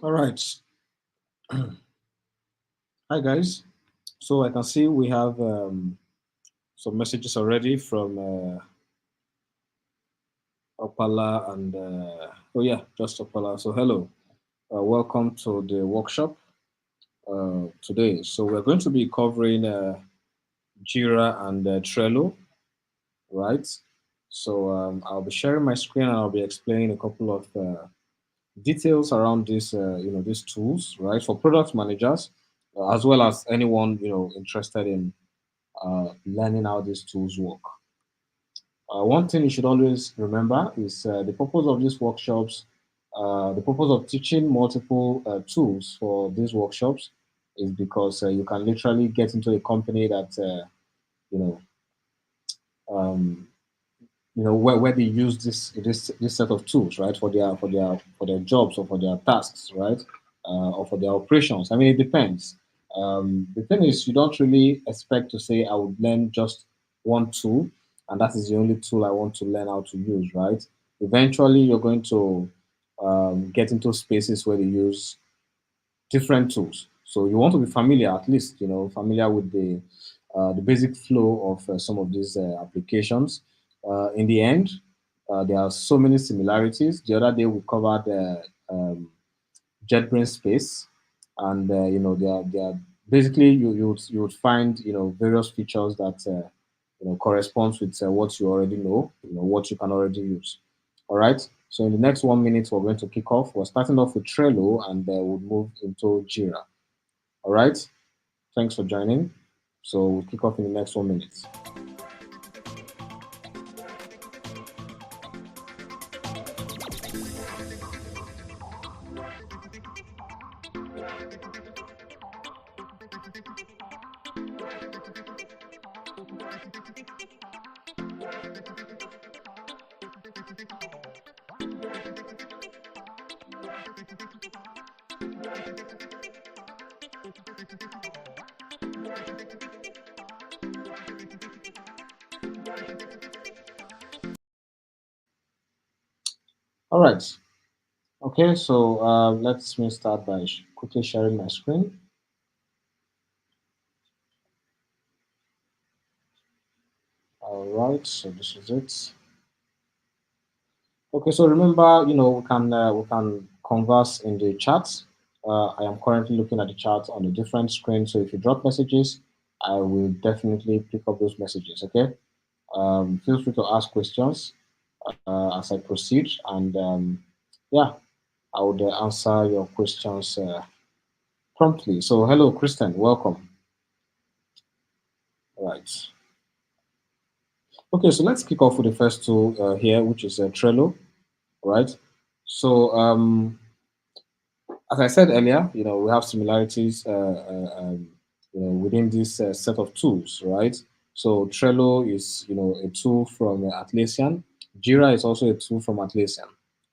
All right. Hi, guys. So I can see we have some messages already from Opala and, oh yeah, just Opala. So hello, welcome to the workshop today. So we're going to be covering Jira and Trello, right? So I'll be sharing my screen and I'll be explaining a couple of details around this, these tools, right, for product managers, as well as anyone, interested in learning how these tools work. One thing you should always remember is the purpose of these workshops, the purpose of teaching multiple tools for these workshops is because you can literally get into a company that, you know, um, where they use this set of tools, right, for their jobs or for their tasks, right, or for their operations. I mean, it depends. The thing is, you don't really expect to say I would learn just one tool, and that is the only tool I want to learn how to use, right? Eventually, you're going to get into spaces where they use different tools. So you want to be familiar, at least, familiar with the basic flow of some of these applications. In the end, there are so many similarities. The other day we covered JetBrains Space, and they are basically you would find various features that corresponds with what you already know, what you can already use. All right. So in the next 1 minute, we're going to kick off. We're starting off with Trello, and we'll move into Jira. All right. Thanks for joining. So we'll kick off in the next 1 minute. All right. Okay, so let me start by quickly sharing my screen. All right, so this is it. Okay, so remember, we can converse in the chat. I am currently looking at the chat on a different screen, so if you drop messages, I will definitely pick up those messages. Okay, feel free to ask questions as I proceed, and yeah, I would answer your questions promptly. So, hello, Kristen, welcome. All right. Okay, so let's kick off with the first tool here, which is Trello. All right. So, as I said earlier, we have similarities, within this set of tools, right? So Trello is, a tool from Atlassian. Jira is also a tool from Atlassian,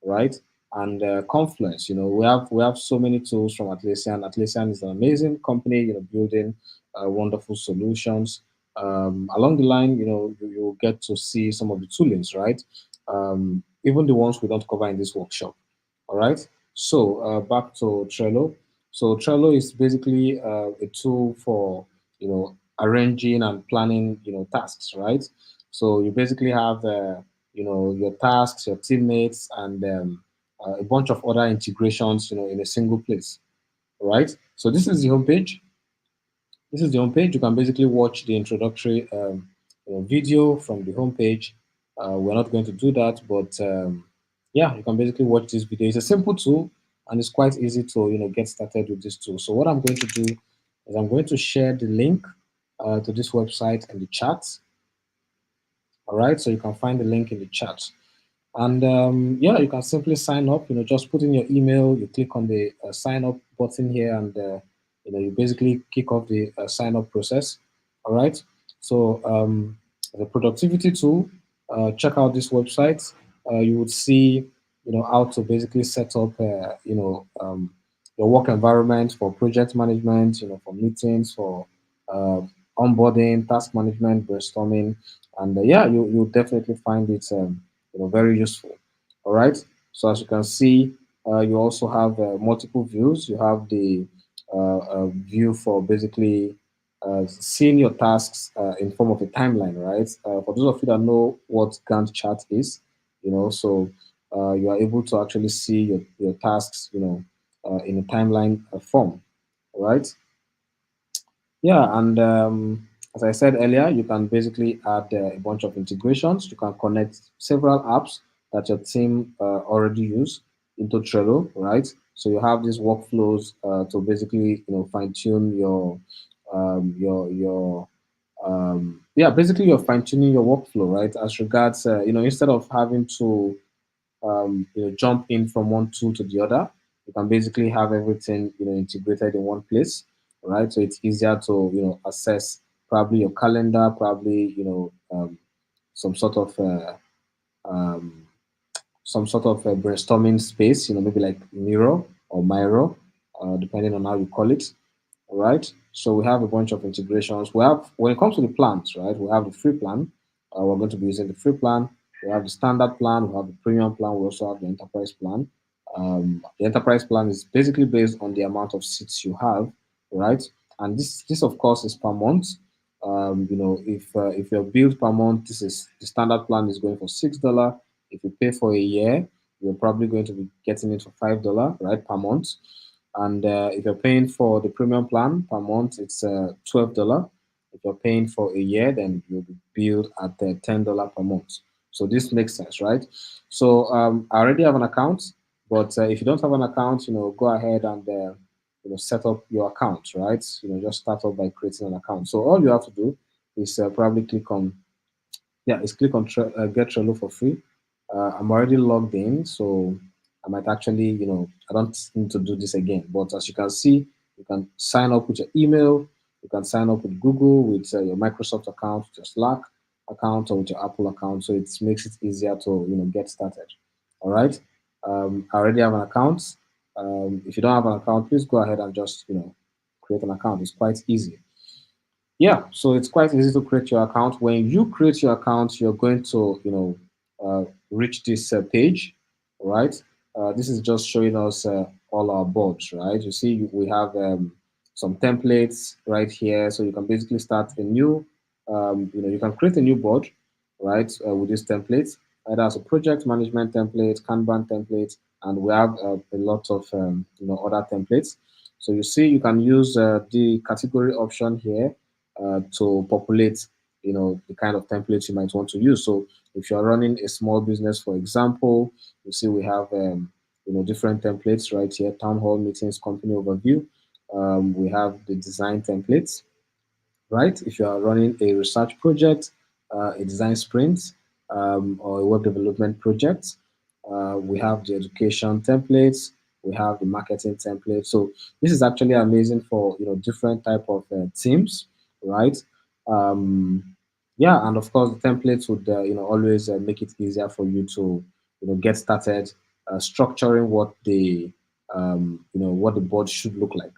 right? And Confluence, we have so many tools from Atlassian. Atlassian is an amazing company, building wonderful solutions. Along the line, you get to see some of the toolings, right? Even the ones we don't cover in this workshop. All right. So back to Trello. So Trello is basically a tool for arranging and planning tasks, right? So you basically have your tasks, your teammates, and a bunch of other integrations in a single place, right? So this is the homepage. This is the homepage. You can basically watch the introductory video from the homepage. We're not going to do that, but yeah, you can basically watch this video. It's a simple tool, and it's quite easy to get started with this tool. So what I'm going to do is I'm going to share the link to this website in the chat. All right, so you can find the link in the chat. And yeah, you can simply sign up. Just put in your email. You click on the sign up button here, and you basically kick off the sign up process. All right. So the productivity tool. Check out this website. You would see how to basically set up your work environment for project management. For meetings, for uh, onboarding, task management, brainstorming, and yeah, you definitely find it. Very useful. All right. So as you can see, you also have multiple views. You have the view for basically seeing your tasks in form of a timeline, right? For those of you that know what Gantt chart is, so you are able to actually see your tasks, in a timeline form, right? Yeah, and as I said earlier, you can basically add a bunch of integrations. You can connect several apps that your team already use into Trello, right? So you have these workflows to basically fine tune your yeah, basically you're fine tuning your workflow, right? As regards instead of having to jump in from one tool to the other. You can basically have everything integrated in one place, right? So it's easier to assess probably your calendar, probably some sort of um, brainstorming space, maybe like Miro or Miro, depending on how you call it. All right. So we have a bunch of integrations. We have, when it comes to the plans, right? We have the free plan. We're going to be using the free plan. We have the standard plan. We have the premium plan. We also have the enterprise plan. The enterprise plan is basically based on the amount of seats you have, right? And this of course is per month. If you're billed per month, this is the standard plan is going for $6. If you pay for a year, you're probably going to be getting it for $5, right, per month. And if you're paying for the premium plan per month, it's $12. If you're paying for a year, then you'll be billed at $10 per month. So this makes sense, right? So I already have an account, but if you don't have an account, go ahead and set up your account, right? Just start off by creating an account. So all you have to do is probably click on click on get Trello for free. I'm already logged in, so I might actually, I don't need to do this again. But as you can see, you can sign up with your email, you can sign up with Google, with your Microsoft account, with your Slack account, or with your Apple account. So it makes it easier to, get started. All right. I already have an account. If you don't have an account, please go ahead and just, create an account. It's quite easy. Yeah, so it's quite easy to create your account. When you create your account, you're going to, reach this page, right? This is just showing us all our boards, right? You see, we have some templates right here, so you can basically start a new, you can create a new board, right, with these templates. Either as a project management template, Kanban template, and we have a lot of, other templates. So you see, you can use the category option here to populate the kind of templates you might want to use. So if you're running a small business, for example, you see we have different templates right here: town hall meetings, company overview. We have the design templates, right? If you are running a research project, a design sprint, or a web development project, we have the education templates, we have the marketing templates. So this is actually amazing for different type of teams, right? Yeah, and of course the templates would always make it easier for you to get started structuring what the what the board should look like.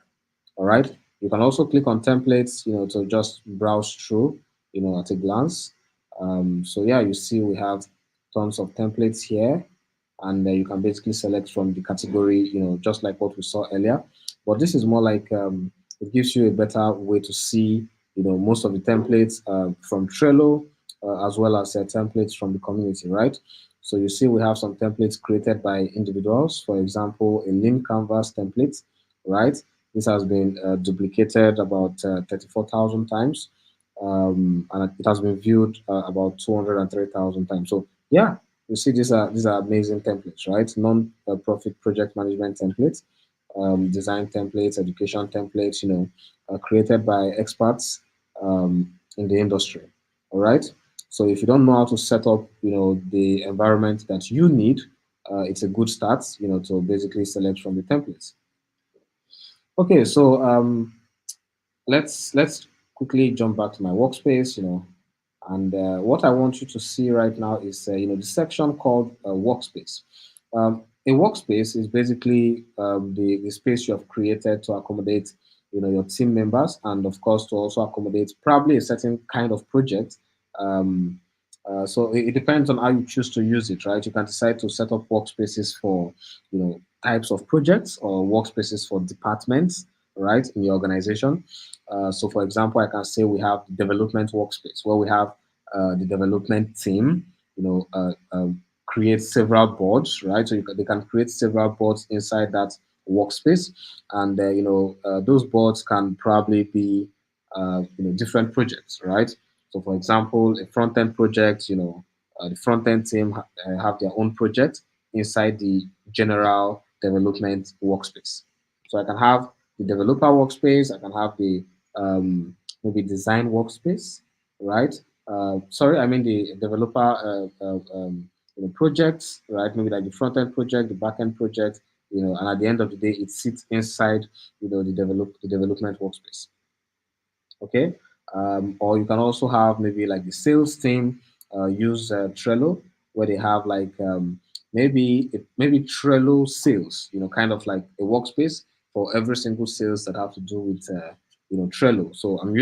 All right. You can also click on templates, to just browse through, at a glance. So yeah, you see we have tons of templates here, and you can basically select from the category, just like what we saw earlier. But this is more like it gives you a better way to see, most of the templates from Trello, as well as templates from the community, right? So you see we have some templates created by individuals. For example, a lean canvas template, right? This has been duplicated about 34,000 times, and it has been viewed about 203,000 times. So yeah, you see these are amazing templates, right? Non-profit project management templates, design templates, education templates, created by experts in the industry. All right. So if you don't know how to set up, the environment that you need, it's a good start, to basically select from the templates. Okay, so let's quickly jump back to my workspace, and what I want you to see right now is the section called workspace. A workspace is basically the space you have created to accommodate your team members, and of course to also accommodate probably a certain kind of project. Um, so it depends on how you choose to use it, right? You can decide to set up workspaces for types of projects, or workspaces for departments, right, in your organization. So, for example, I can say we have the development workspace where we have the development team, create several boards, right? So they can create several boards inside that workspace, and those boards can probably be different projects, right? So, for example, a front end project, the front end team have their own project inside the general development workspace. So I can have the developer workspace, I can have the maybe design workspace, right? Sorry, I mean the developer projects, right? Maybe like the front end project, the back end project, and at the end of the day, it sits inside the development workspace. Okay. Or you can also have maybe like the sales team use Trello, where they have like maybe Trello sales, kind of like a workspace for every single sales that have to do with Trello. So I'm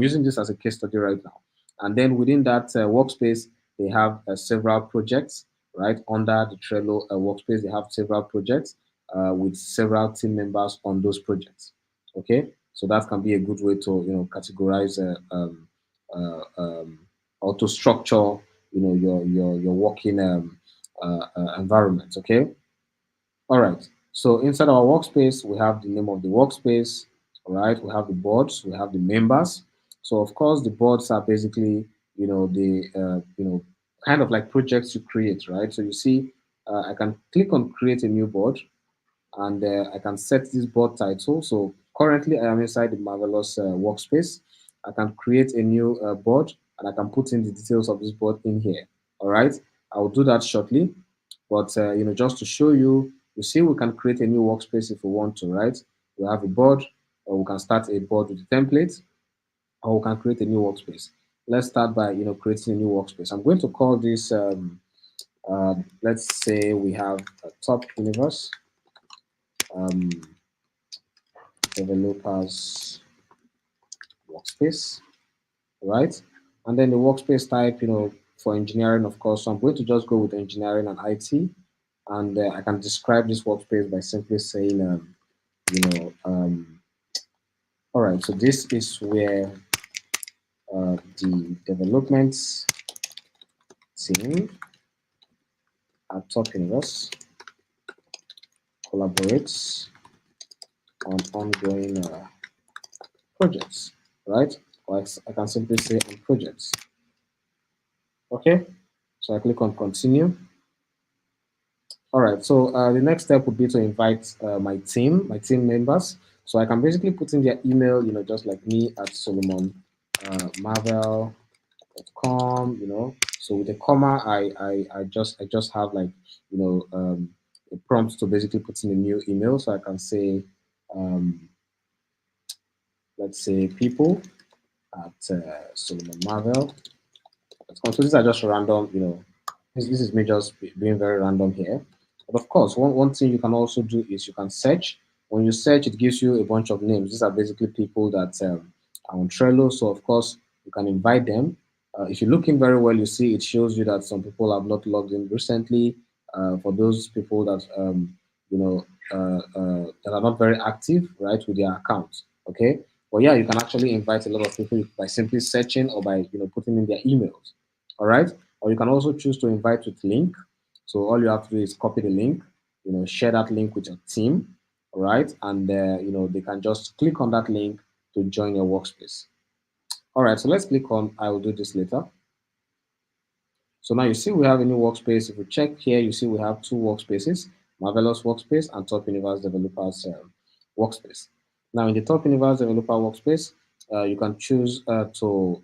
using this as a case study right now. And then within that workspace, they have several projects, right? Under the Trello workspace, they have several projects with several team members on those projects. Okay, so that can be a good way to categorize or to structure your working environment. Okay, all right. So inside our workspace, we have the name of the workspace. All right, we have the boards, we have the members. So of course, the boards are basically the kind of like projects you create, right? So you see, I can click on create a new board, and I can set this board title. So currently I am inside the Marvelous workspace. I can create a new board, and I can put in the details of this board in here. All right, I will do that shortly. But just to show you, you see, we can create a new workspace if we want to, right? We have a board, or we can start a board with a template, or we can create a new workspace. Let's start by creating a new workspace. I'm going to call this. Let's say we have a top universe um, developers workspace, right? And then the workspace type, for engineering, of course. So I'm going to just go with engineering and IT, and I can describe this workspace by simply saying, all right. So this is where the development team at Top Universe collaborates on ongoing projects, right? Or I can simply say on projects. Okay. So I click on continue. All right, so the next step would be to invite my team members. So I can basically put in their email, just like me at solomonmarvel.com, So with a comma, I just have like, a prompt to basically put in a new email. So I can say, um, let's say people at Solomon Marvel. So these are just random, this is me just being very random here. But of course, one thing you can also do is you can search. When you search, it gives you a bunch of names. These are basically people that are on Trello. So of course, you can invite them. If you look in very well, you see it shows you that some people have not logged in recently. For those people that that are not very active, right, with their accounts. Okay, but yeah, you can actually invite a lot of people by simply searching or by putting in their emails. All right, or you can also choose to invite with link. So all you have to do is copy the link, share that link with your team, all right, and they can just click on that link to join your workspace. All right, so let's click on I will do this later. So now you see we have a new workspace. If we check here, you see we have two workspaces, Marvelous Workspace and Top Universe Developers Workspace. Now in the Top Universe Developer Workspace, you can choose to,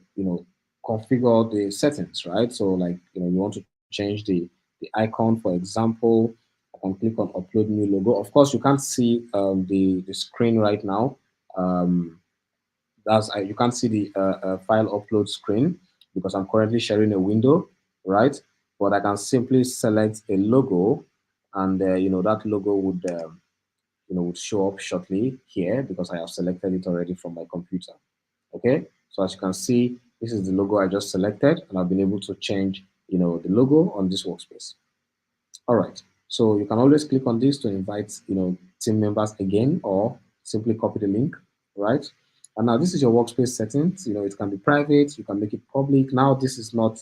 configure the settings, right? So like, you want to change the icon, for example, I can click on upload new logo. Of course, you can't see the screen right now. Um, that's you can't see the file upload screen because I'm currently sharing a window, right? But I can simply select a logo, and that logo would show up shortly here because I have selected it already from my computer. Okay, so as you can see, this is the logo I just selected, and I've been able to change the logo on this workspace. All right. So you can always click on this to invite, team members again, or simply copy the link, right? And now this is your workspace settings. It can be private. You can make it public. Now this is not,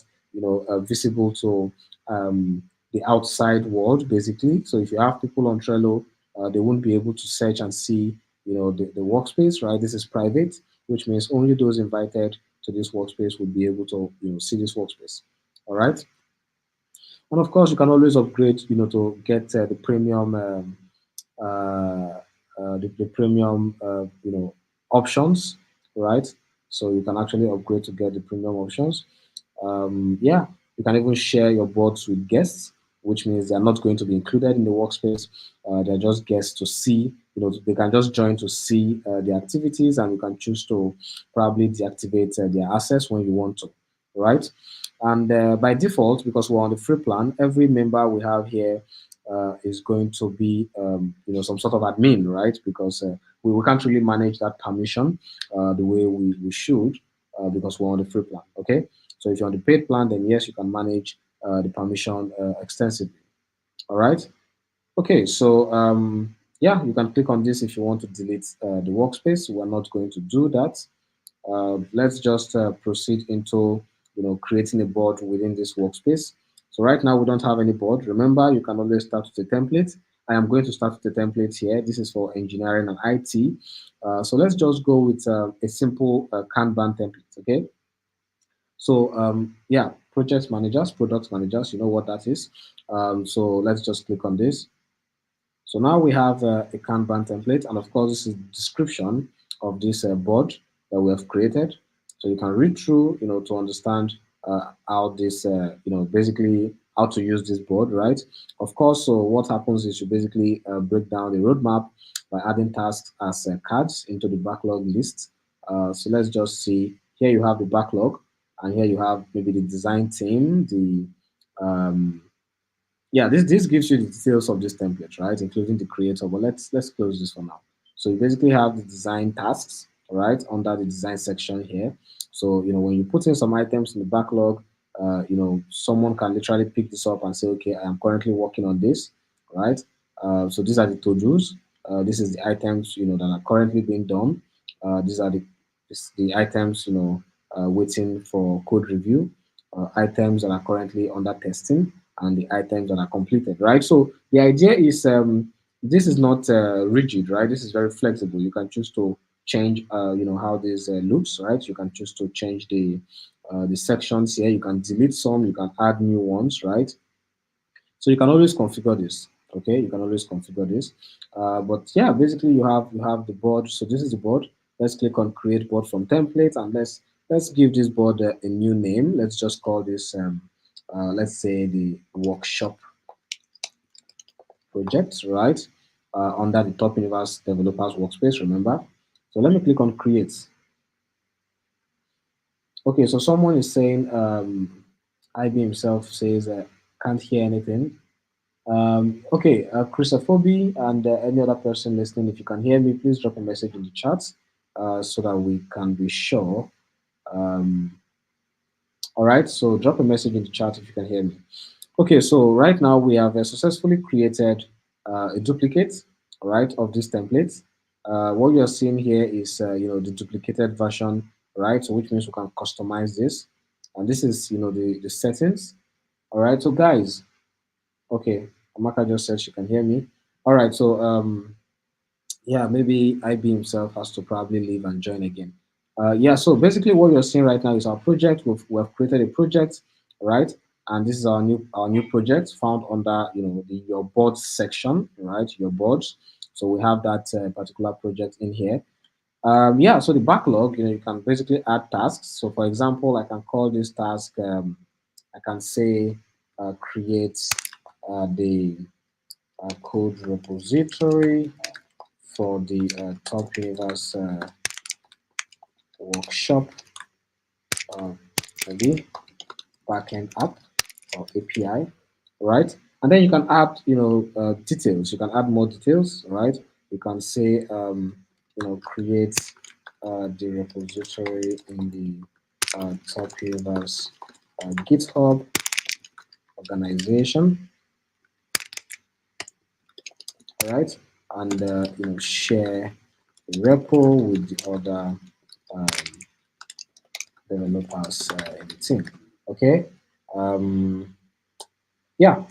visible to the outside world, basically. So if you have people on Trello, they won't be able to search and see, the workspace, right? This is private, which means only those invited to this workspace would be able to, see this workspace. All right. And of course, you can always upgrade, to get the premium, the premium, options, right? So you can actually upgrade to get the premium options. Yeah, you can even share your boards with guests, which means they're not going to be included in the workspace. They're just guests to see, they can just join to see the activities, and you can choose to probably deactivate their access when you want to, right? And by default, because we're on the free plan, every member we have here is going to be, some sort of admin, right? Because we can't really manage that permission the way we should because we're on the free plan, okay? So if you're on the paid plan, then yes, you can manage the permission extensively, all right? Okay, so yeah, you can click on this if you want to delete the workspace. We're not going to do that. Let's just proceed into creating a board within this workspace. So right now we don't have any board. Remember, you can always start with a template. I am going to start with a template here. This is for engineering and IT. So let's just go with a simple Kanban template. Okay. So yeah, project managers, product managers. You know what that is. So let's just click on this. So now we have a Kanban template, and of course, this is the description of this board that we have created. So you can read through, to understand how this, basically how to use this board, right? Of course, so what happens is you basically break down the roadmap by adding tasks as cards into the backlog list. So let's just see. Here you have the backlog, and here you have maybe the design team, the yeah, this gives you the details of this template, right, including the creator. But let's close this for now. So you basically have the design tasks, right, under the design section here. So when you put in some items in the backlog, someone can literally pick this up and say, okay, I am currently working on this, right? So these are the to-dos. This is the items that are currently being done. These are the items waiting for code review, items that are currently under testing, and the items that are completed, right? So the idea is this is not rigid, right? This is very flexible. You can choose to change, how this looks, right? You can choose to change the sections here. You can delete some, you can add new ones, right? So you can always configure this. Okay, you can always configure this. But yeah, basically you have the board. So this is the board. Let's click on create board from template, and let's give this board a new name. Let's just call this let's say the workshop project, right? Under the Top Universe Developers Workspace, remember? So let me click on create. Okay, so someone is saying IB himself says can't hear anything. Okay, Christophobe and any other person listening, if you can hear me, please drop a message in the chat so that we can be sure. Um, all right, so drop a message in the chat if you can hear me. Okay, so right now we have successfully created a duplicate, right, of this template. What you're seeing here is, the duplicated version, right? So which means we can customize this, and this is, the settings. All right, so guys, okay, Amaka just said she can hear me. All right, so yeah, maybe IB himself has to probably leave and join again. Yeah, so basically what you're seeing right now is our project. We've created a project, right? And this is our new project found under the your boards section, right? Your boards. So we have that particular project in here. Yeah, so the backlog, you can basically add tasks. So for example, I can call this task. I can say create the code repository for the Top Universe workshop, uh, maybe backend app or API, right? And then you can add, details. You can add more details, right? You can say, create the repository in the Top Universe GitHub organization, all right? And share the repo with the other um, developers in the team. Okay. Um, yeah.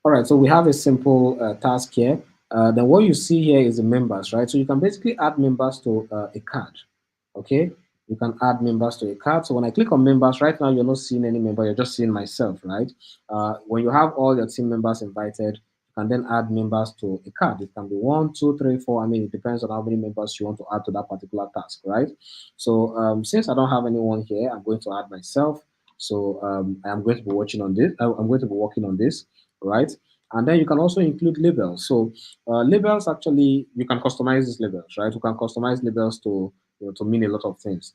All right. So we have a simple task here. Then what you see here is the members, right? So you can basically add members to a card. Okay. You can add members to a card. So when I click on members, right now you're not seeing any member, you're just seeing myself, right? When you have all your team members invited, you can then add members to a card. It can be one, two, three, four. I mean, it depends on how many members you want to add to that particular task, right? So since I don't have anyone here, I'm going to add myself. So I'm going to be watching on this. I'm going to be working on this, right? And then you can also include labels. So labels, actually, you can customize these labels, right? You can customize labels to mean a lot of things.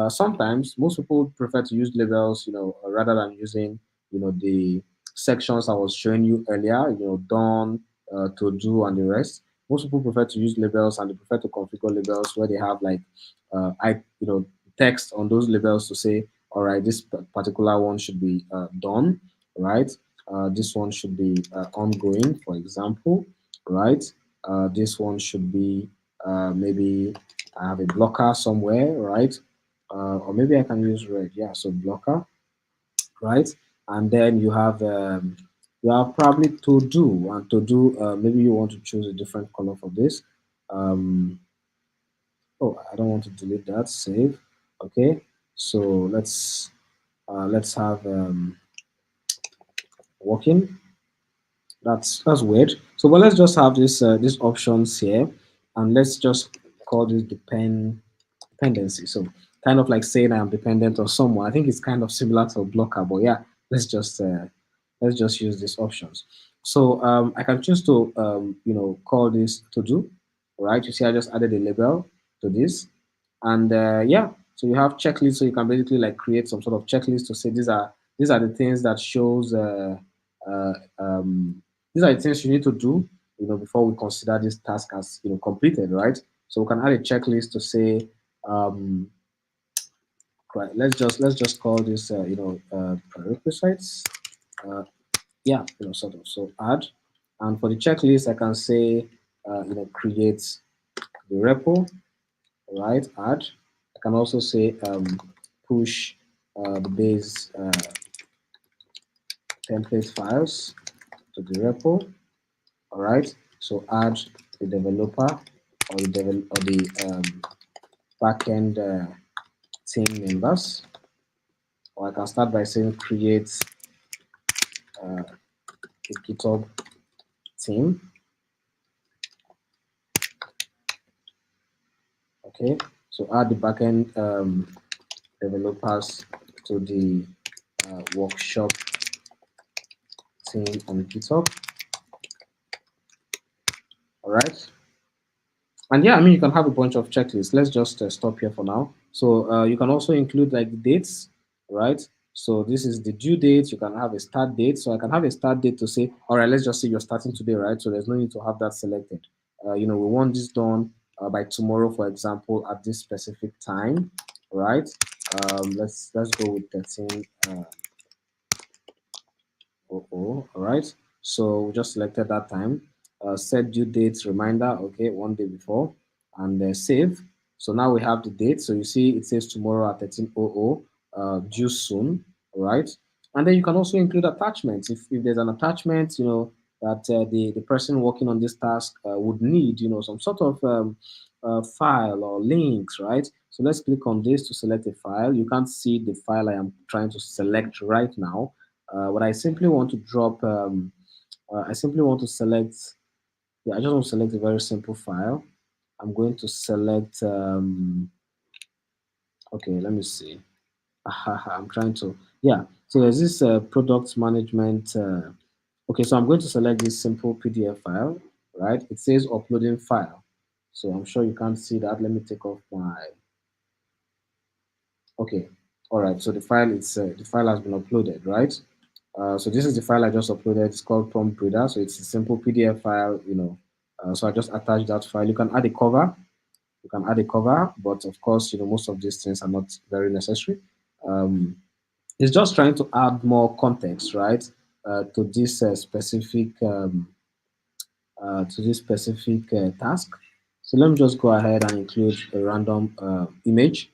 Sometimes most people prefer to use labels, rather than using the sections I was showing you earlier, done, to do, and the rest. Most people prefer to use labels, and they prefer to configure labels where they have like text on those labels to say, all right, this particular one should be done, right? This one should be ongoing, for example, right? This one should be maybe I have a blocker somewhere, right? Or maybe I can use red. Yeah, so blocker, right? And then you have probably to do, and to do. Maybe you want to choose a different color for this. Um, oh, I don't want to delete that. Save. Okay. So let's have working. That's weird. So, but let's just have this these options here, and let's just call this dependency. So, kind of like saying I'm dependent on someone. I think it's kind of similar to a blocker, but yeah, let's just use these options. So, I can choose to call this to do. Right? You see, I just added a label to this, and yeah, so you have checklists. So you can basically like create some sort of checklist to say these are the things that shows. Uh, um, these are the things you need to do, before we consider this task as completed, right? So we can add a checklist to say, um, right, let's just call this, prerequisites. Uh, yeah, sort of. So add, and for the checklist, I can say, create the repo, right? Add. I can also say push the base template files to the repo. All right. So add the developer or the backend team members. Or I can start by saying create a GitHub team. Okay. So add the backend developers to the workshop team on GitHub. All right. And yeah, I mean, you can have a bunch of checklists. Let's just stop here for now. So you can also include like the dates, right? So this is the due date. You can have a start date. So I can have a start date to say, all right, let's just say you're starting today, right? So there's no need to have that selected. We want this done by tomorrow, for example, at this specific time, right? Let's go with 13. All right. So we just selected that time. Set due dates reminder. Okay, one day before, and save. So now we have the date. So you see, it says tomorrow at 13:00. Due soon. All right. And then you can also include attachments. If there's an attachment, that the person working on this task would need, some sort of file or links, right? So let's click on this to select a file. You can't see the file I am trying to select right now, but I simply want to drop, I simply want to select, yeah, I just want to select a very simple file. I'm going to select, okay, let me see. I'm trying to, yeah. So there's this product management. Okay, so I'm going to select this simple PDF file, right? It says uploading file. So I'm sure you can't see that. Let me take off my, okay. All right, so the file has been uploaded, right? So this is the file I just uploaded. It's called prompt reader. So it's a simple PDF file, so I just attached that file. You can add a cover. You can add a cover, but of course, most of these things are not very necessary. Um, it's just trying to add more context, right, to this specific task. So let me just go ahead and include a random image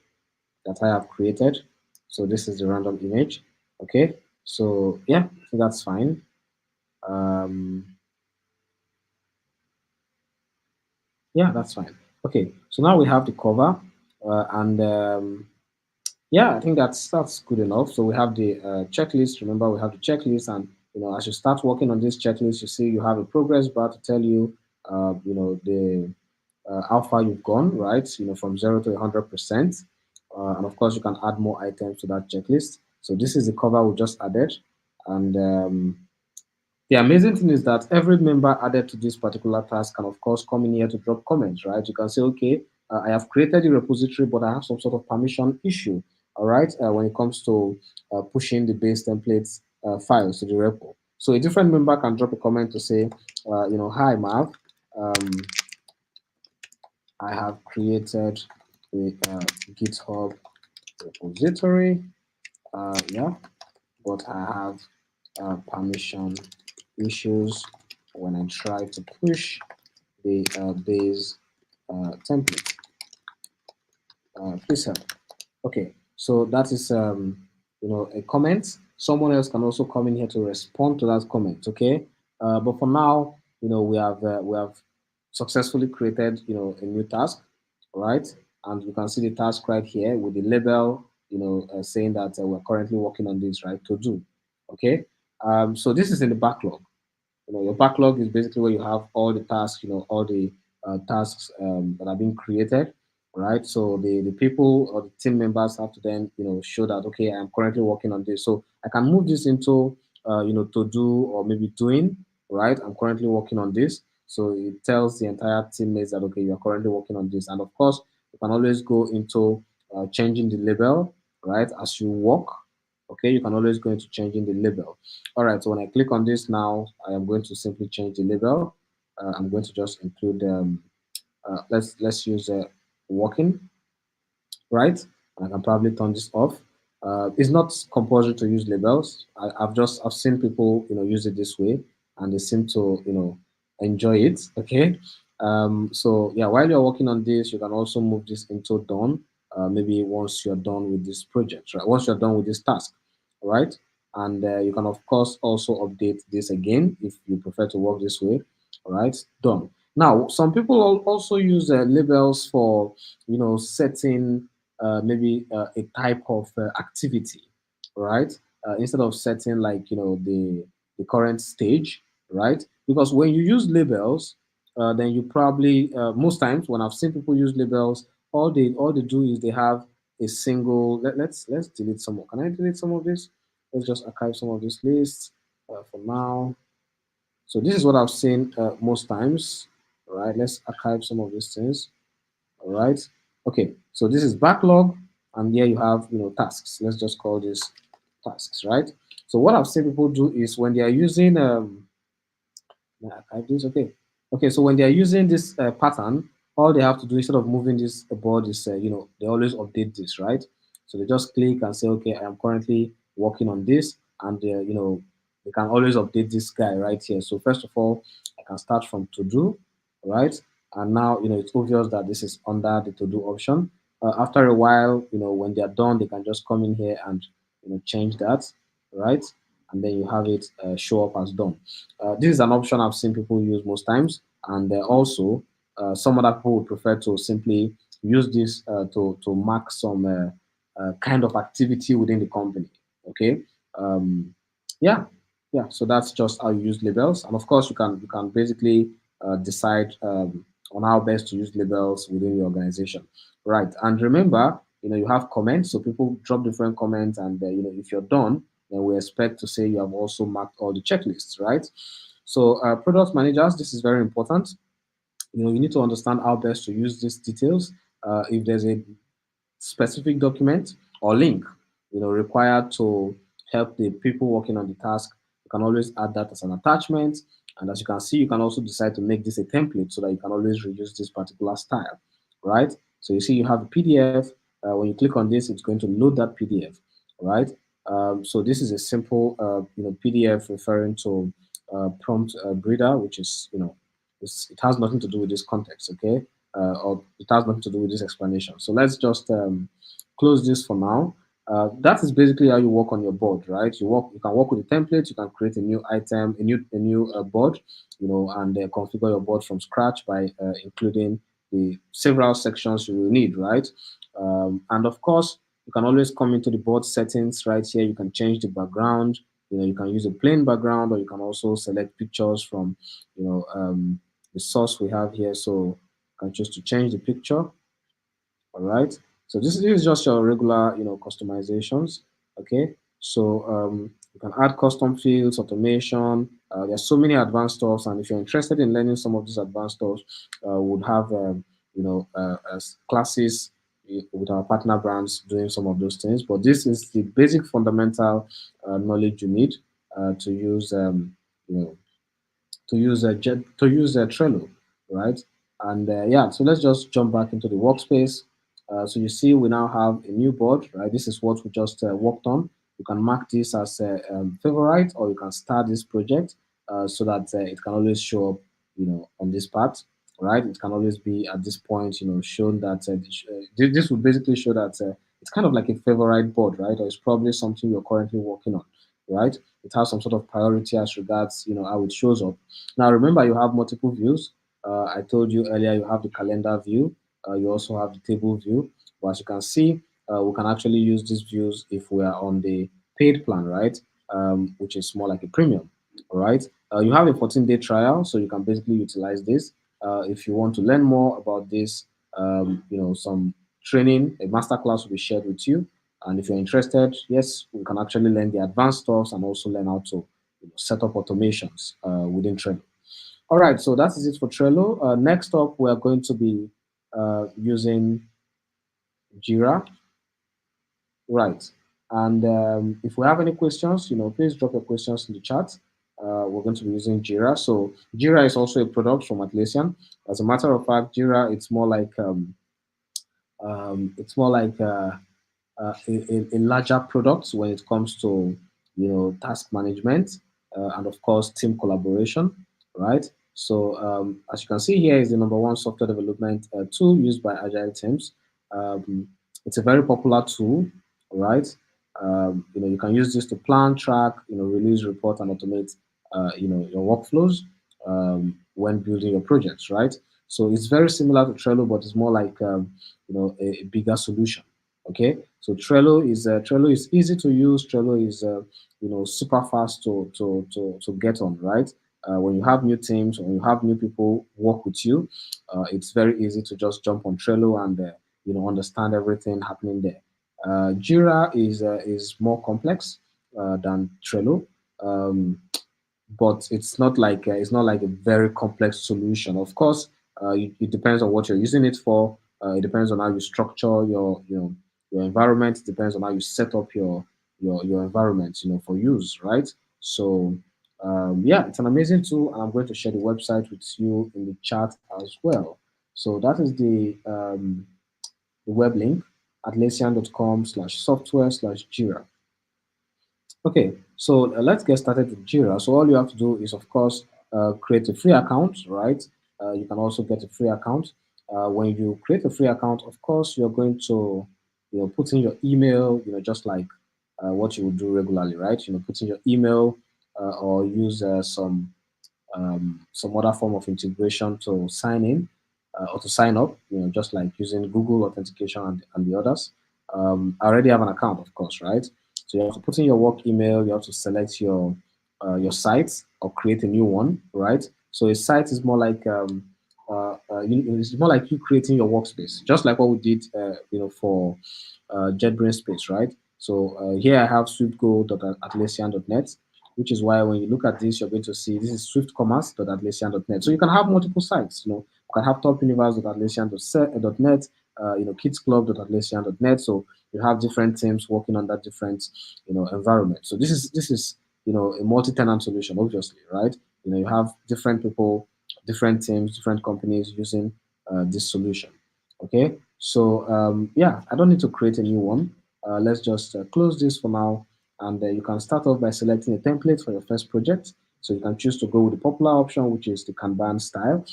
that I have created. So this is the random image. Okay. So yeah, so that's fine. Um, yeah, that's fine. Okay, so now we have the cover, and yeah, I think that's good enough. So we have the checklist. Remember, we have the checklist, and as you start working on this checklist, you see you have a progress bar to tell you, the how far you've gone, right? From 0 to 100%, and of course, you can add more items to that checklist. So this is the cover we just added, and the amazing thing is that every member added to this particular task can, of course, come in here to drop comments, right? You can say, okay, I have created a repository, but I have some sort of permission issue, all right, when it comes to pushing the base templates files to the repo. So a different member can drop a comment to say, hi, Mav, um, I have created a GitHub repository, yeah, but I have permission issues when I try to push the base template. Please help. Okay, so that is a comment. Someone else can also come in here to respond to that comment. Okay, but for now, we have successfully created a new task, right? And you can see the task right here with the label, saying that we're currently working on this, right? To do. Okay, so this is in the backlog. Your backlog is basically where you have all the tasks, all the tasks that are being created, right? So the people or the team members have to then, show that, okay, I'm currently working on this. So I can move this into, to do or maybe doing, right? I'm currently working on this. So it tells the entire teammates that, okay, you're currently working on this. And of course, you can always go into changing the label, right? As you work, okay, you can always go into changing the label. All right, so when I click on this now, I am going to simply change the label. I'm going to just include, let's use working, right? And I can probably turn this off. It's not compulsory to use labels. I've seen people use it this way, and they seem to enjoy it. Okay, so yeah, while you're working on this, you can also move this into done. Maybe once you're done with this project, right? Once you're done with this task, right? And you can of course also update this again if you prefer to work this way. All right, done. Now, some people also use labels for setting maybe a type of activity, right? Instead of setting like the current stage, right? Because when you use labels, then you probably most times when I've seen people use labels, all they do is they have a single. Let's delete some more. Can I delete some of this? Let's just archive some of these lists for now. So this is what I've seen most times. All right, let's archive some of these things. All right. Okay. So this is backlog, and here you have tasks. Let's just call this tasks, right? So what I've seen people do is when they are using yeah, I this okay. Okay, so when they are using this pattern, all they have to do instead of moving this board is, they always update this, right? So they just click and say, okay, I am currently working on this, and they can always update this guy right here. So first of all, I can start from to do, right? And now it's obvious that this is under the to do option. After a while, when they are done, they can just come in here and change that, right? And then you have it show up as done. This is an option I've seen people use most times, and also some other people would prefer to simply use this to mark some kind of activity within the company. Okay, um, yeah, yeah. So that's just how you use labels, and of course you can basically decide on how best to use labels within the organization, right? And remember, you have comments, so people drop different comments, and if you're done, then we expect to say you have also marked all the checklists, right? So product managers, this is very important. You need to understand how best to use these details. If there's a specific document or link, required to help the people working on the task, you can always add that as an attachment. And as you can see, you can also decide to make this a template so that you can always reuse this particular style, right? So you see you have a PDF. When you click on this, it's going to load that PDF, right? So this is a simple, PDF referring to prompt breeder, which is, it has nothing to do with this context, okay? Or it has nothing to do with this explanation. So let's just close this for now. That is basically how you work on your board, right? You can work with the template. You can create a new item, a new board, and configure your board from scratch by including the several sections you will need, right? And of course, you can always come into the board settings right here. You can change the background. You can use a plain background, or you can also select pictures from, the source we have here. So you can choose to change the picture. All right. So this is just your regular, customizations. Okay. So you can add custom fields, automation. There's so many advanced stuffs, and if you're interested in learning some of these advanced stuffs, would have as classes with our partner brands doing some of those things. But this is the basic fundamental knowledge you need to use, you know, to use Trello, right? And yeah, so let's just jump back into the workspace. So you see, we now have a new board, right? This is what we just worked on. You can mark this as a favorite, or you can start this project so that it can always show up, on this part, right? It can always be at this point, shown that this would basically show that it's kind of like a favorite board, right? Or it's probably something you're currently working on, right? It has some sort of priority as regards, how it shows up. Now, remember, you have multiple views. I told you earlier you have the calendar view. You also have the table view. But as you can see, we can actually use these views if we are on the paid plan, right? Which is more like a premium, all right? You have a 14-day trial, so you can basically utilize this. If you want to learn more about this, some training, a masterclass will be shared with you. And if you're interested, yes, we can actually learn the advanced stuff and also learn how to set up automations within Trello. All right, so that is it for Trello. Next up, we are going to be using Jira. Right. And if we have any questions, please drop your questions in the chat. We're going to be using Jira. So Jira is also a product from Atlassian. As a matter of fact, Jira it's more like a larger product when it comes to task management and of course team collaboration, right? So as you can see here is the number one software development tool used by agile teams. Um, it's a very popular tool, right? You can use this to plan, track, release, report, and automate, your workflows when building your projects, right? So it's very similar to Trello, but it's more like a bigger solution. Okay, so Trello is easy to use. Trello is super fast to get on, right? When you have new teams, when you have new people work with you, it's very easy to just jump on Trello and understand everything happening there. Jira is more complex than Trello. Um, but it's not like a very complex solution. Of course, it depends on what you're using it for. It depends on how you structure your environment. It depends on how you set up your environment, for use, right? So yeah, it's an amazing tool, and I'm going to share the website with you in the chat as well. So that is the web link, atlassian.com/software/Jira. Okay, so let's get started with Jira. So all you have to do is, of course, create a free account, right? You can also get a free account. When you create a free account, of course, you're going to, put in your email, just like what you would do regularly, right? Put in your email or use some other form of integration to sign in or to sign up, just like using Google authentication and the others. I already have an account, of course, right? So you have to put in your work email, you have to select your site or create a new one, right? So a site is more like it's more like you creating your workspace, just like what we did, for JetBrains Space, right? So here I have swiftgo.atlassian.net, which is why when you look at this, you're going to see this is swiftcommerce.atlassian.net. So you can have multiple sites. You can have topuniverse.atlassian.net, kidsclub.atlassian.net. So you have different teams working on that different, environment. So this is a multi-tenant solution, obviously, right? You have different people, different teams, different companies using this solution. Okay, so yeah, I don't need to create a new one. Let's just close this for now, and you can start off by selecting a template for your first project. So you can choose to go with the popular option, which is the Kanban style.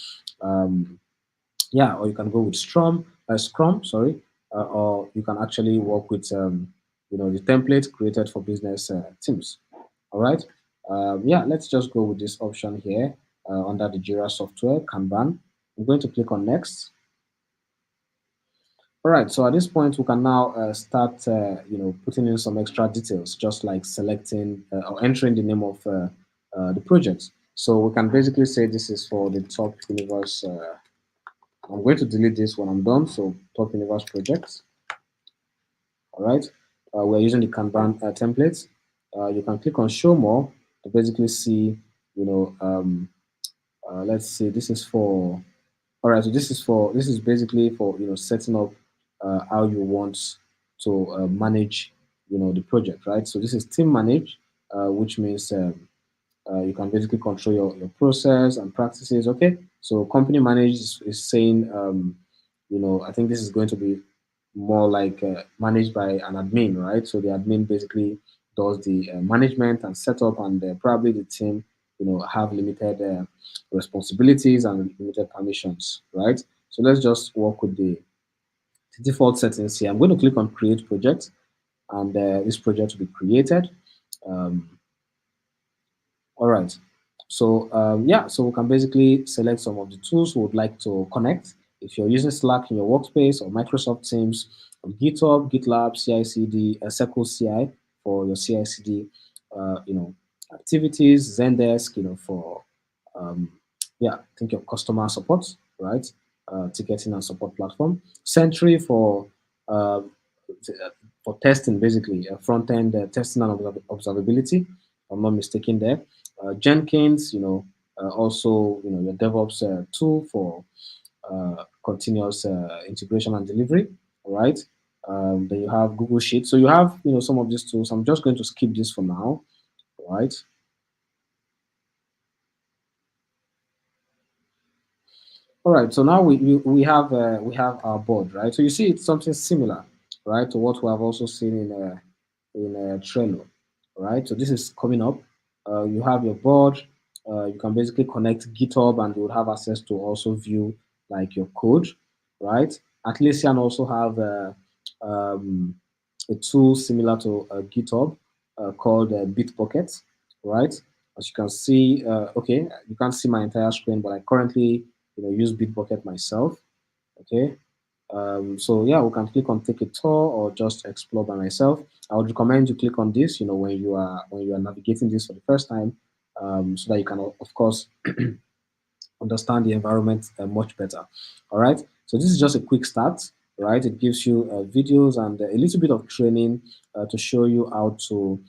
Yeah, or you can go with Scrum, sorry, or you can actually work with the template created for business teams. All right. Yeah, let's just go with this option here under the Jira software Kanban. I'm going to click on next. All right, so at this point, we can now start, putting in some extra details, just like selecting or entering the name of the project. So we can basically say this is for the Top Universe. I'm going to delete this when I'm done. So Top Universe projects. All right, we're using the Kanban templates. You can click on Show More to basically see, let's see, this is for all right, so this is basically for setting up how you want to manage the project, right? So this is team manage, which means you can basically control your process and practices. Okay, so company manage is saying I think this is going to be more like managed by an admin, right? So the admin basically does the management and setup, and probably the team have limited responsibilities and limited permissions, right? So let's just work with the default settings here. I'm going to click on create project, and this project will be created. Um, all right. So yeah, so we can basically select some of the tools we would like to connect. If you're using Slack in your workspace or Microsoft Teams, GitHub, GitLab, CI/CD, Circle CI for your CI/CD, activities, Zendesk, for um, yeah, think your customer support, right? Ticketing and support platform. Sentry uh, for testing, basically front end testing and observability. If I'm not mistaken there. Jenkins, also your DevOps tool for continuous integration and delivery. All right. Then you have Google Sheets. So you have some of these tools. I'm just going to skip this for now. All right. All right, so now we have our board, right? So you see it's something similar, right, to what we have also seen in Trello, right? So this is coming up. You have your board. You can basically connect GitHub, and you would have access to also view like your code, right? Atlassian also have um, a tool similar to GitHub called Bitbucket, right? As you can see, okay, you can't see my entire screen, but I currently use Bitbucket myself. Okay. So yeah, we can click on take a tour or just explore by myself. I would recommend you click on this, when you are navigating this for the first time, so that you can of course understand the environment much better. All right. So this is just a quick start, right? It gives you videos and a little bit of training to show you how to,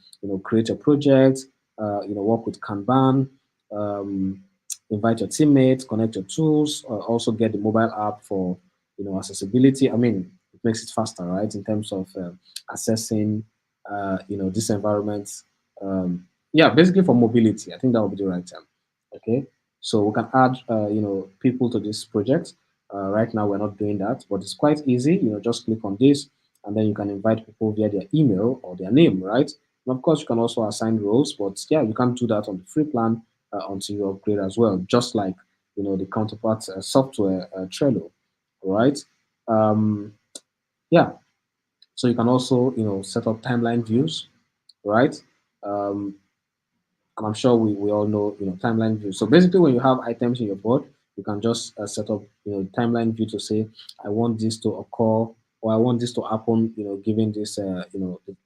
create a project, work with Kanban, um, invite your teammates, connect your tools, also get the mobile app for, accessibility. I mean, it makes it faster, right? In terms of assessing, this environment. Yeah, basically for mobility. I think that would be the right term. Okay. So we can add, people to this project. Right now, we're not doing that, but it's quite easy. Just click on this, and then you can invite people via their email or their name, right? And of course, you can also assign roles, but yeah, you can't do that on the free plan until you upgrade as well, just like the counterpart software Trello, all right? Um, yeah, so you can also set up timeline views, right? Um, and I'm sure we all know timeline view. So basically, when you have items in your board, you can just set up timeline view to say I want this to occur or I want this to happen. Given this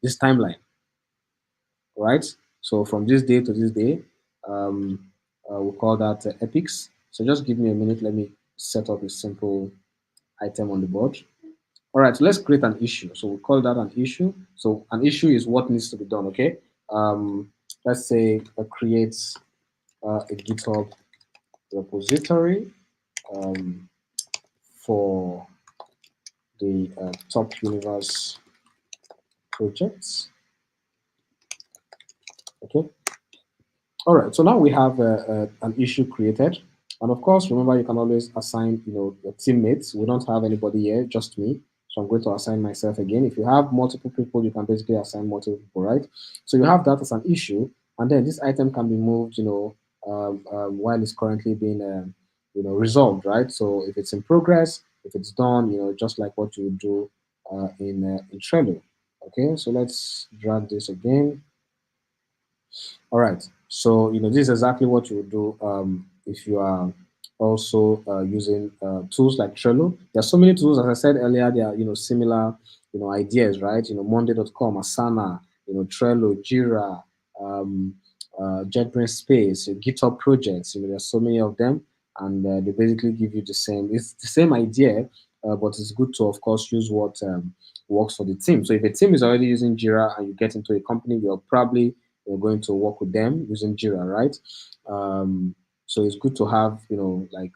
this timeline, right? So from this day to this day, we'll call that epics. So just give me a minute. Let me set up a simple item on the board. All right, so let's create an issue. So we call that an issue. So an issue is what needs to be done. Okay. Let's say create a GitHub repository um, for the top universe projects. Okay. All right. So now we have an issue created, and of course, remember you can always assign your teammates. We don't have anybody here, just me. So I'm going to assign myself again. If you have multiple people, you can basically assign multiple people, right? So you have that as an issue, and then this item can be moved, while it's currently being, resolved, right? So if it's in progress, if it's done, just like what you would do in Trello. Okay, so let's drag this again. All right. So, this is exactly what you would do if you are also using tools like Trello. There are so many tools, as I said earlier, they are, similar, ideas, right? Monday.com, Asana, Trello, Jira, um, JetBrains Space, GitHub projects, there's so many of them, and they basically give you it's the same idea, but it's good to, of course, use what works for the team. So if a team is already using Jira and you get into a company, you're going to work with them using Jira, right? So it's good to have, like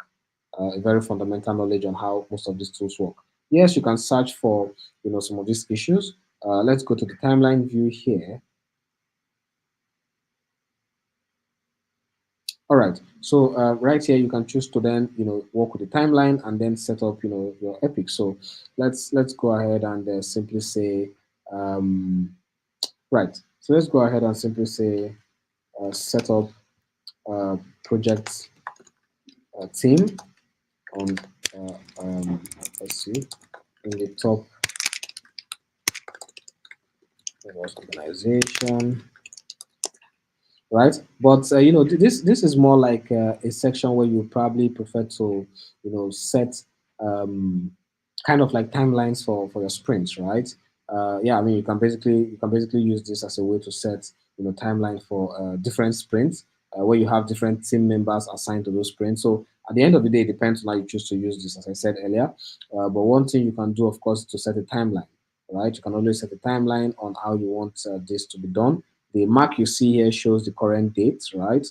a very fundamental knowledge on how most of these tools work. Yes, you can search for, some of these issues. Let's go to the timeline view here. All right. So right here, you can choose to then, work with the timeline and then set up, your epic. So let's go ahead and simply say, right. So let's go ahead and simply say, set up project team on let's see in the top organization, right? But this is more like a section where you probably prefer to set um, kind of like timelines for your sprints, right? yeah, I mean, you can basically use this as a way to set timeline for different sprints, where you have different team members assigned to those sprints. So at the end of the day, it depends on how you choose to use this, as I said earlier. But one thing you can do, of course, to set a timeline, right? You can always set a timeline on how you want this to be done. The mark you see here shows the current date, right?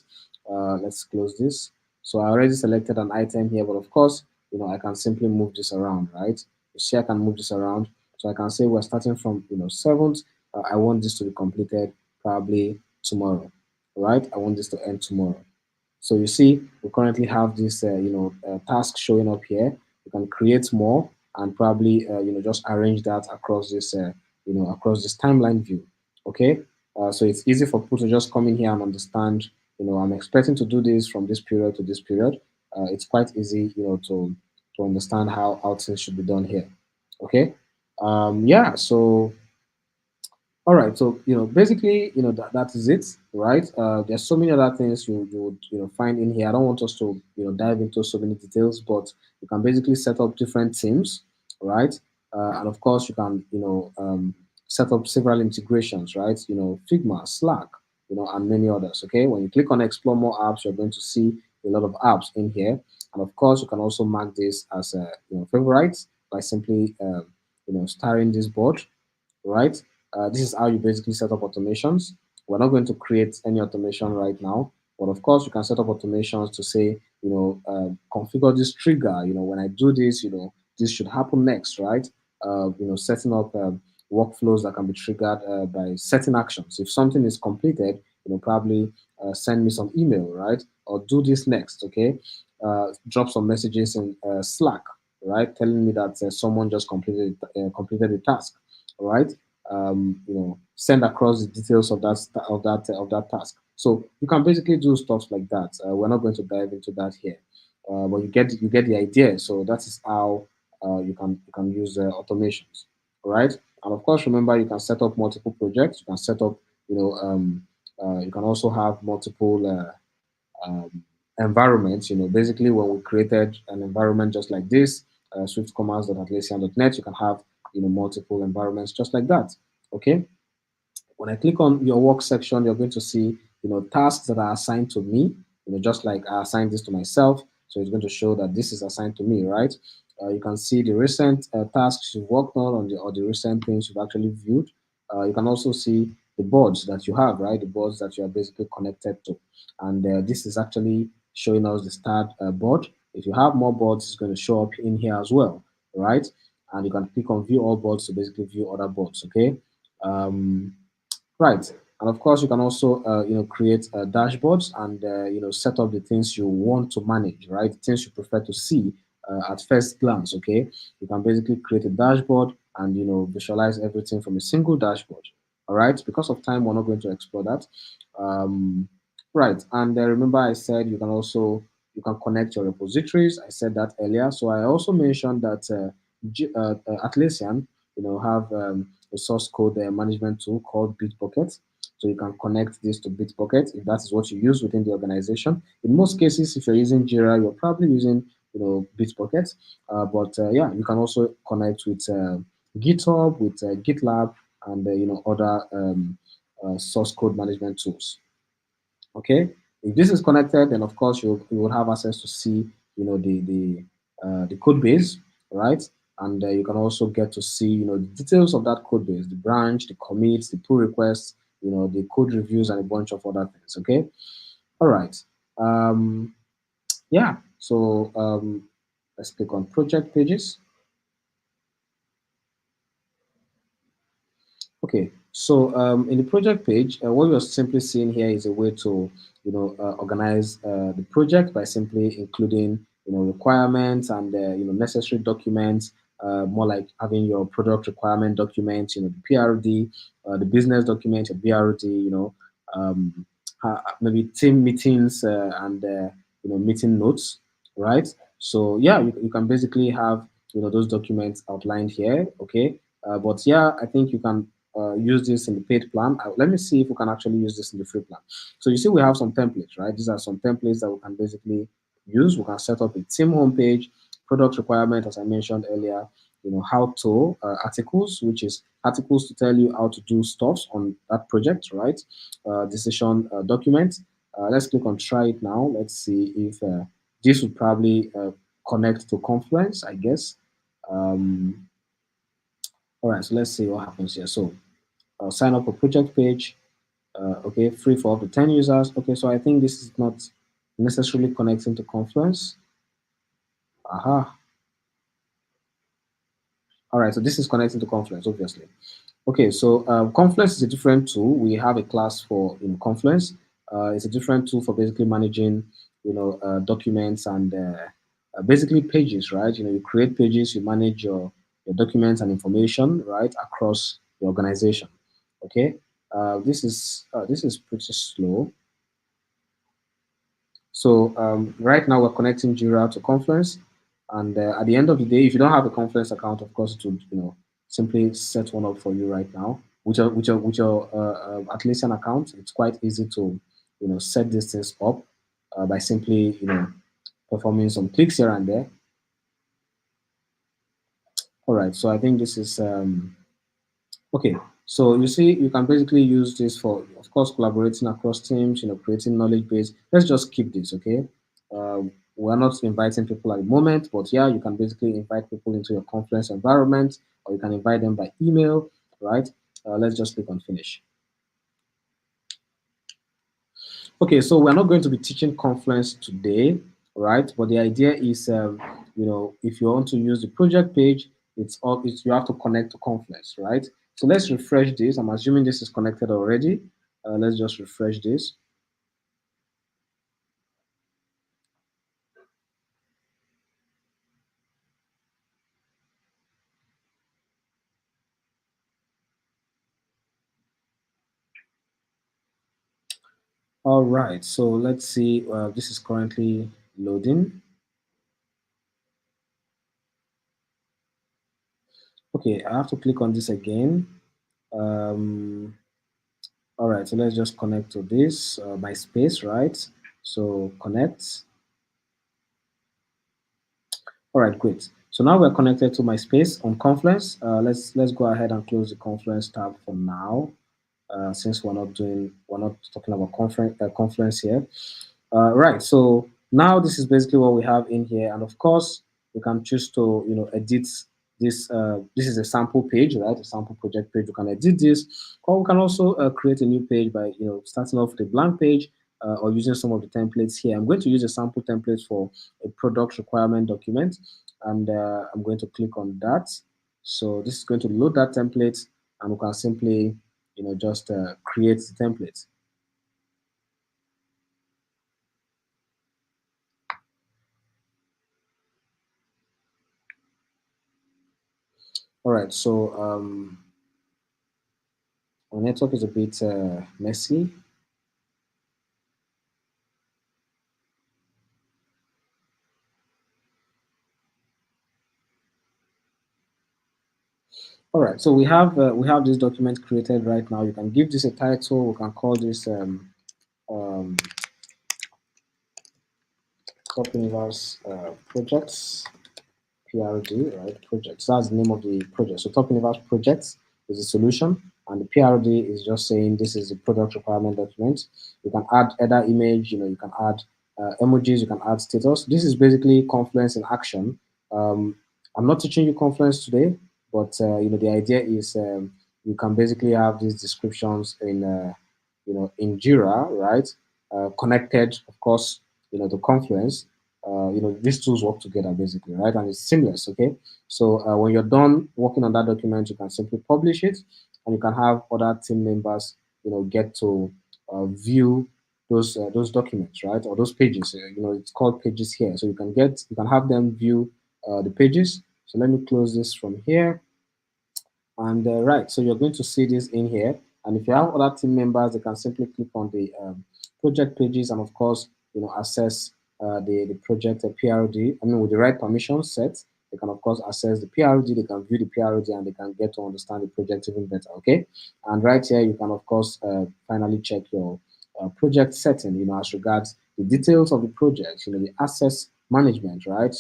Let's close this. So I already selected an item here, but of course, I can simply move this around, right? You see, I can move this around. So I can say we're starting from 7th. I want this to be completed probably tomorrow, right? I want this to end tomorrow. So you see, we currently have this task showing up here. You can create more and probably just arrange that across this timeline view. Okay, so it's easy for people to just come in here and understand. I'm expecting to do this from this period to this period. It's quite easy, to understand how things should be done here. Okay, yeah. So all right, so basically, that is it, right? There's so many other things you would find in here. I don't want us to dive into so many details, but you can basically set up different teams, right? And of course, you can set up several integrations, right? Figma, Slack, and many others. Okay, when you click on Explore More Apps, you're going to see a lot of apps in here, and of course, you can also mark this as a favorites by simply starring this board, right? This is how you basically set up automations. We're not going to create any automation right now, but of course you can set up automations to say, configure this trigger. When I do this, this should happen next, right? Setting up workflows that can be triggered by setting actions. If something is completed, probably send me some email, right? Or do this next, okay? Drop some messages in Slack, right? Telling me that someone just completed the task, all right? Send across the details of that task. So you can basically do stuff like that. We're not going to dive into that here, but you get the idea. So that is how you can use automations, all right? And of course, remember you can set up multiple projects. You can set up, you can also have multiple environments. Basically, when we created an environment just like this, swiftcommerce.atlassian.net, you can have multiple environments just like that. Okay. When I click on your work section, you're going to see, tasks that are assigned to me, just like I assigned this to myself. So it's going to show that this is assigned to me, right? You can see the recent tasks you've worked on or the recent things you've actually viewed. You can also see the boards that you have, right? The boards that you are basically connected to. And this is actually showing us the start board. If you have more boards, it's going to show up in here as well, right? And you can click on view all boards to basically view other boards, okay? Um, Right. And of course, you can also, create dashboards and, set up the things you want to manage, right? The things you prefer to see at first glance, okay? You can basically create a dashboard and, visualize everything from a single dashboard, all right? Because of time, we're not going to explore that. Um, right. And remember I said you can connect your repositories. I said that earlier. So I also mentioned that Atlassian, have a source code management tool called Bitbucket. So you can connect this to Bitbucket if that is what you use within the organization. In most cases, if you're using Jira, you're probably using Bitbucket. But yeah, you can also connect with GitHub, with GitLab, and other source code management tools. Okay, if this is connected, then of course you will have access to see the code base, right? And you can also get to see the details of that code base, the branch, the commits, the pull requests, the code reviews, and a bunch of other things. Okay, all right. Um, yeah. So let's click on project pages. Okay, so in the project page, what you're simply seeing here is a way to, organize the project by simply including, requirements and necessary documents. More like having your product requirement document, the PRD, the business document, your BRD, maybe team meetings and meeting notes, right? So yeah, you can basically have those documents outlined here. Okay, but yeah, I think you can use this in the paid plan. Let me see if we can actually use this in the free plan. So you see we have some templates, right? These are some templates that we can basically use. We can set up a team homepage, product requirement, as I mentioned earlier, how to articles, which is articles to tell you how to do stuff on that project, right? Decision document. Let's click on try it now. Let's see if this would probably connect to Confluence, I guess. Um, all right, so let's see what happens here. So sign up a project page. Okay, free for up to 10 users. Okay, so I think this is not necessarily connecting to Confluence. Aha. All right, so this is connecting to Confluence, obviously. Okay, so Confluence is a different tool. We have a class for Confluence. It's a different tool for basically managing, documents and basically pages, right? You create pages, you manage your documents and information, right, across the organization. Okay, this is pretty slow. So right now we're connecting Jira to Confluence, and at the end of the day, if you don't have a Confluence account, of course, it would simply set one up for you right now with your Atlassian account. It's quite easy to set these things up by simply performing some clicks here and there. All right, so I think this is okay, so you see, you can basically use this for, of course, collaborating across teams, creating knowledge base. Let's just keep this, okay? We're not inviting people at the moment, but yeah, you can basically invite people into your conference environment, or you can invite them by email, right? Let's just click on finish. Okay, so we're not going to be teaching Confluence today, right? But the idea is, if you want to use the project page, you have to connect to Confluence, right? So let's refresh this. I'm assuming this is connected already. Let's just refresh this. All right, so let's see. This is currently loading. Okay, I have to click on this again. Um, all right, so let's just connect to this by space, right? So connect. All right, great. So now we're connected to my space on Confluence. Let's go ahead and close the Confluence tab for now, since we're not talking about Confluence here. Right. So now this is basically what we have in here, and of course we can choose to edit this. This is a sample page, right? A sample project page. We can edit this, or we can also create a new page by starting off with a blank page or using some of the templates here. I'm going to use a sample template for a product requirement document, and I'm going to click on that. So this is going to load that template, and we can simply just create the template. All right, so our network is a bit messy. All right, so we have this document created right now. You can give this a title. We can call this um, Top Universe Projects. PRD, right? Projects. That's the name of the project. So Top Universe Projects is the solution, and the PRD is just saying this is the product requirement document. You can add other image, you can add emojis, you can add status. This is basically Confluence in action. I'm not teaching you Confluence today, but the idea is you can basically have these descriptions in Jira, right? Connected, of course, to Confluence. These tools work together basically, right? And it's seamless. Okay, so when you're done working on that document, you can simply publish it, and you can have other team members get to view those documents, right? Or those pages. It's called pages here, so you can have them view the pages. So let me close this from here. And right, so you're going to see this in here. And if you have other team members, they can simply click on the project pages, and of course, access the project PRD. I mean, with the right permissions set, they can of course access the PRD. They can view the PRD, and they can get to understand the project even better. Okay, and right here, you can of course finally check your project setting. As regards the details of the project. The access management, right?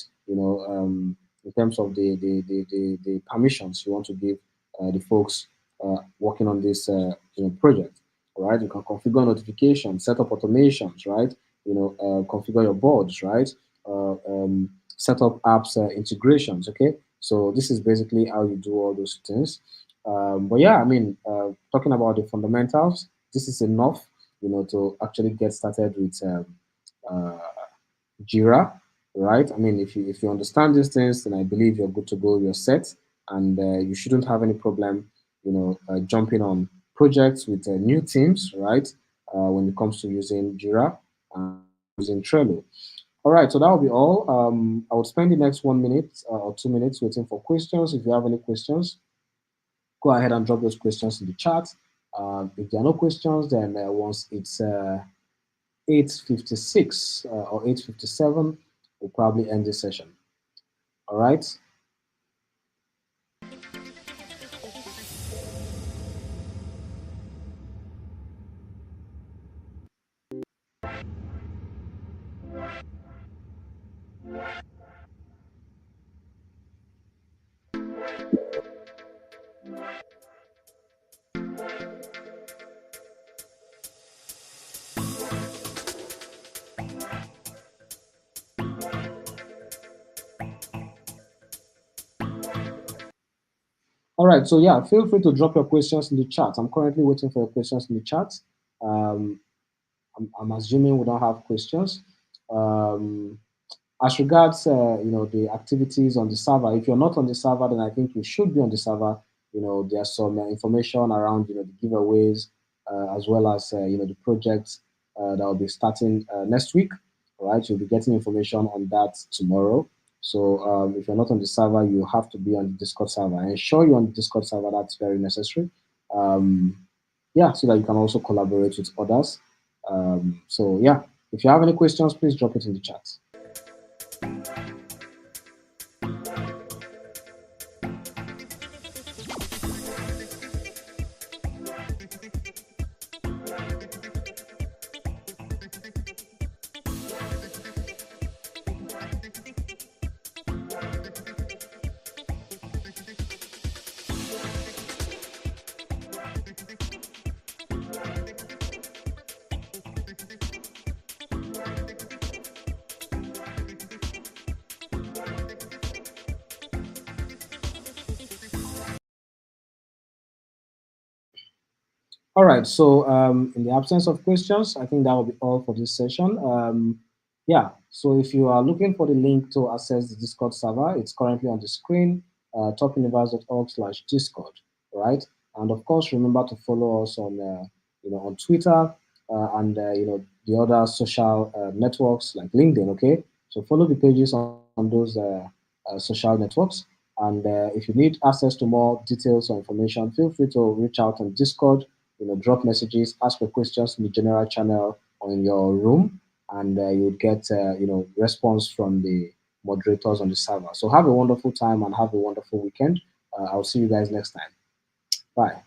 in terms of the permissions you want to give the folks working on this project. All right, you can configure notifications, set up automations, right? Configure your boards, right? Set up apps integrations. Okay, so this is basically how you do all those things. But yeah, I mean, talking about the fundamentals, this is enough, to actually get started with uh, Jira, right? I mean, if you understand these things, then I believe you're good to go. You're set, and you shouldn't have any problem, jumping on projects with new teams, right? When it comes to using Jira and using Trello. All right, so that will be all. I will spend the next 1 minute or 2 minutes waiting for questions. If you have any questions, go ahead and drop those questions in the chat. If there are no questions, then once it's 8:56 or 8:57, we'll probably end this session. All right. All right. So yeah, feel free to drop your questions in the chat. I'm currently waiting for your questions in the chat. Um, I'm assuming we don't have questions. Um, as regards, the activities on the server, if you're not on the server, then I think you should be on the server. There's some information around, the giveaways, as well as, the projects that will be starting next week. All right, you'll be getting information on that tomorrow. So if you're not on the server, you have to be on the Discord server. Ensure you're on the Discord server. That's very necessary. Um, yeah, so that you can also collaborate with others. So yeah, if you have any questions, please drop it in the chat. All right. So, in the absence of questions, I think that will be all for this session. Yeah. So, if you are looking for the link to access the Discord server, it's currently on the screen, topuniverse.org/discord. Right. And of course, remember to follow us on, on Twitter and the other social networks like LinkedIn. Okay. So, follow the pages on those social networks. And if you need access to more details or information, feel free to reach out on Discord, drop messages, ask for questions in the general channel or in your room, and you'll get, response from the moderators on the server. So have a wonderful time and have a wonderful weekend. I'll see you guys next time. Bye.